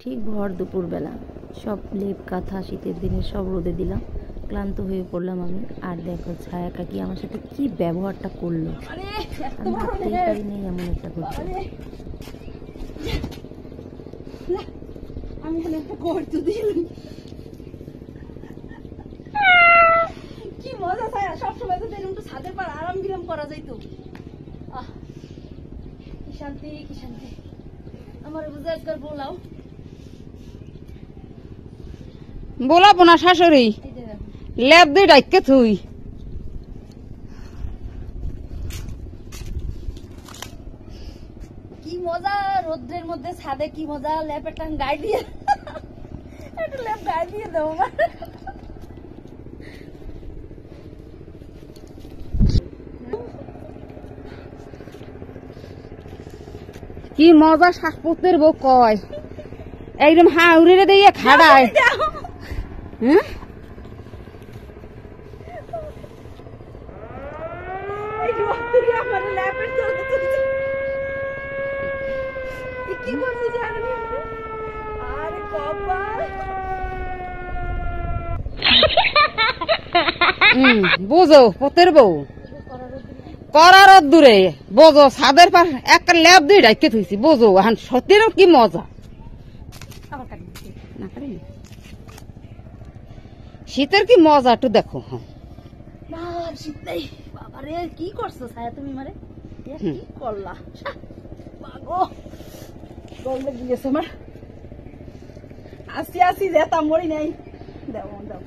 ঠিক ভর দুপুরবেলা সব লেপ কাঁথা শীতের দিনে সব রোদে দিলাম, ক্লান্ত হয়ে পড়লাম আমি। আর দেখো ছায়া কাকি আমার সাথে কি ব্যবহারটা করলো, আমি ভাবতেই পারিনি এমন একটা করছে। আমি একটা করতে দিলাম, কি মজা ছায়া। সবসময় তো এরকম ছাদের পর আরাম বিরাম করা যাইতো। কি শান্তি কি শান্তি। আমার বুঝে আজকাল বলাবো না শাশুড়ি, লেপ দিয়ে ডাইকে থুই। কি মজা রোদ্রের মধ্যে ছাদে, কি মজা। লেপ একটা গায়ে দিয়ে, একটা লেপ গায়ে দিয়ে দেবো। কি মজা শাসপুতের বউ কয়, একদম হাউরে দিয়ে খাড়ায়। হ্যাঁ বোঝো পোতের বউ করার দূরে বোঝো, ছাদের পাশ একটা ল্যাব দিয়ে ডাইকে থুইছি। বোঝো এখন সত্যিরও কি মজা। শীতের কি মজা একটু দেখো। শীত নেই বাবারে, কি করছো ছায়া তুমি? মারে কি করলা পাগো, গলে গিয়েছে আমার। আসি আসি যেতাম, মরি নাই। দেও দেও